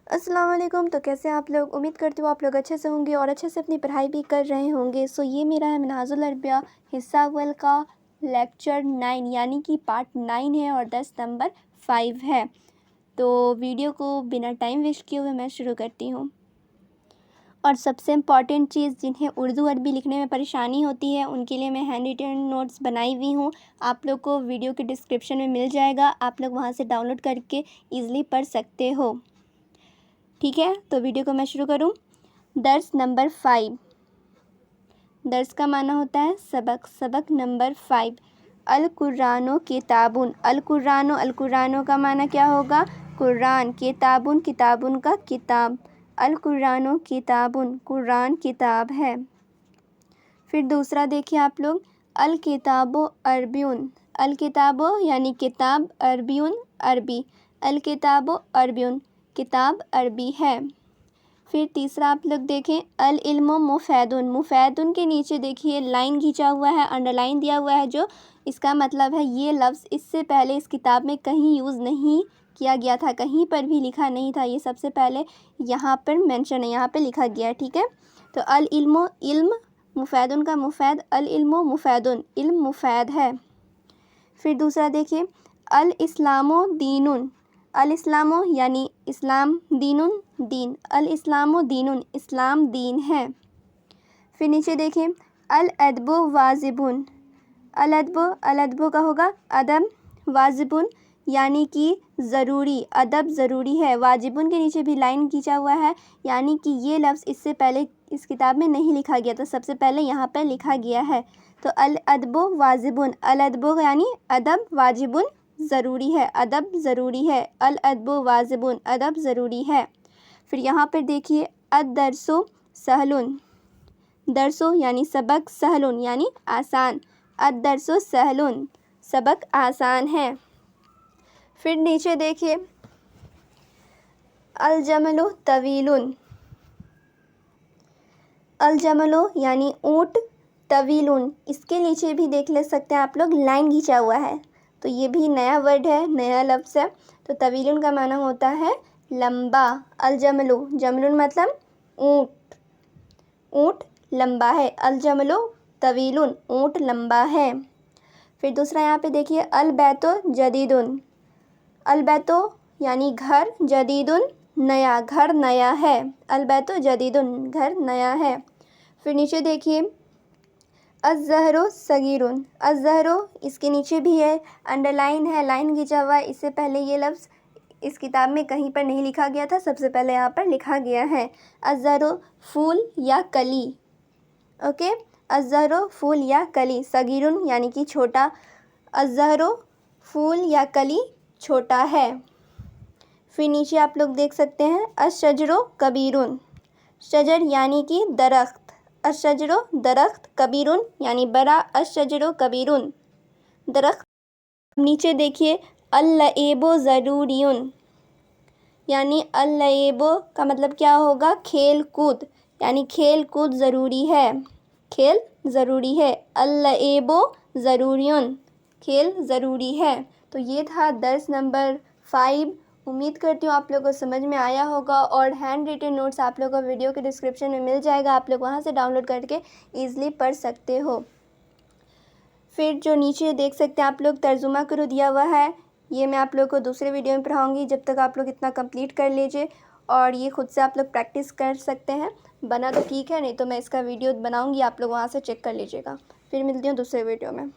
अस्सलाम वालेकुम। तो कैसे हैं आप लोग? उम्मीद करती हूँ आप लोग अच्छे से होंगे और अच्छे से अपनी पढ़ाई भी कर रहे होंगे। सो ये मेरा है मिनहाजुल अरबिया हिस्सा अव्वल का लेक्चर 9 यानी कि पार्ट 9 है और 10 नंबर 5 है। तो वीडियो को बिना टाइम वेस्ट किए हुए मैं शुरू करती हूँ। और सबसे इम्पॉर्टेंट चीज़, जिन्हें उर्दू अरबी लिखने में परेशानी होती है उनके लिए मैं हैंड रिटन नोट्स बनाई हुई हूँ। आप लोग को वीडियो के डिस्क्रिप्शन में मिल जाएगा, आप लोग वहाँ से डाउनलोड करके ईज़िली पढ़ सकते हो। ठीक है, तो वीडियो को मैं शुरू करूं। दर्स नंबर 5। दर्स का माना होता है सबक। सबक नंबर 5। अल कुरानो किताबुन। अल कुरानो का माना क्या होगा? कुरान। किताबुन, किताबुन का किताब। अल कुरानो किताबुन, कुरान किताब है। फिर दूसरा देखिए आप लोग, अल किताबो अरबियुन। अल किताबो यानी किताब, अरबियुन अरबी। अल किताबो अरबियुन, किताब अरबी है। फिर तीसरा आप लोग देखें, अल इल्मो मुफैदुन। मुफैदुन के नीचे देखिए लाइन खींचा हुआ है, अंडरलाइन दिया हुआ है, जो इसका मतलब है ये लफ्ज़ इससे पहले इस किताब में कहीं यूज़ नहीं किया गया था, कहीं पर भी लिखा नहीं था। ये सबसे पहले यहाँ पर मेंशन है, यहाँ पे लिखा गया है। ठीक है, तो अल इल्मो, इल्म, मुफैदुन का मुफैद, अल इल्मो मुफैदुन, इल्म मुफैद है। फिर दूसरा देखिए, अल इस्लामो दीनुन। अल इस्लामो यानी इस्लाम, दीनुन दीन। अल इस्लामो दीनुन, इस्लाम दीन है। फिर नीचे देखें, अल अदबो वाजिबुन। अल अदबो का होगा अदब, वाजिबुन यानी कि ज़रूरी, अदब ज़रूरी है। वाजिबुन के नीचे भी लाइन खींचा हुआ है, यानी कि ये लफ्ज़ इससे पहले इस किताब में नहीं लिखा गया था, सबसे पहले यहाँ पर लिखा गया है। तो अल अदबो वाजिबुन, अल अदबो यानी अदब, वाजिबुन ज़रूरी है, अदब ज़रूरी है। अल अदबो वाजिबुन, अदब ज़रूरी है। फिर यहाँ पर देखिए, अद दरसो सहलुन। दरसो यानी सबक, सहलुन यानी आसान। अद दरसो सहलुन, सबक आसान है। फिर नीचे देखिए, अल जमलो तवीलुन। अल जमलो यानी ऊँट, तवीलुन, इसके नीचे भी देख ले सकते हैं आप लोग, लाइन खींचा हुआ है। तो ये भी नया वर्ड है, नया लफ्ज़ है। तो तवीलुन का माना होता है लंबा। अल जमलो, जमलुन मतलब ऊँट, ऊँट लंबा है। अल जमलो तवीलुन, ऊँट लंबा है। फिर दूसरा यहाँ पे देखिए, अल बैतो जदीदुन। अल बैतो यानी घर, जदीदुन नया, घर नया है। अल बैतो जदीदुन, घर नया है। फिर नीचे देखिए, अज़्ज़हरो सगीरुन। अज़्ज़हरो इसके नीचे भी है, अंडरलाइन है, लाइन खींचा हुआ है। इससे पहले ये लफ्ज़ इस किताब में कहीं पर नहीं लिखा गया था, सबसे पहले यहाँ पर लिखा गया है। अज़्ज़हरो फूल या कली। ओके, अज़्ज़हरो फूल या कली। सगीरुन यानी कि छोटा, अज़्ज़हरो फूल या कली छोटा है। फिर नीचे आप लोग देख सकते हैं, अशजरो कबीरुन। शजर यानी कि दरख्त, अशजरो दरख्त, कबीरुन यानी बड़ा, अशजरो कबीरुन दरख्त। नीचे देखिए, अल्लएबो ज़रूरियुन यानी अल्लएबो का मतलब क्या होगा? खेल कूद, यानी खेल कूद ज़रूरी है, खेल ज़रूरी है। अल्लएबो ज़रूरियुन, खेल ज़रूरी है। तो ये था दर्स नंबर 5। उम्मीद करती हूँ आप लोगों को समझ में आया होगा। और हैंड रिटन नोट्स आप लोगों को वीडियो के डिस्क्रिप्शन में मिल जाएगा, आप लोग वहाँ से डाउनलोड करके ईज़िली पढ़ सकते हो। फिर जो नीचे देख सकते हैं आप लोग, तर्जुमा करो दिया हुआ है, ये मैं आप लोग को दूसरे वीडियो में पढ़ाऊँगी। जब तक आप लोग इतना कंप्लीट कर लीजिए, और ये खुद से आप लोग प्रैक्टिस कर सकते हैं। बना तो ठीक है, नहीं तो मैं इसका वीडियो बनाऊँगी, आप लोग वहाँ से चेक कर लीजिएगा। फिर मिलती हूँ दूसरे वीडियो में।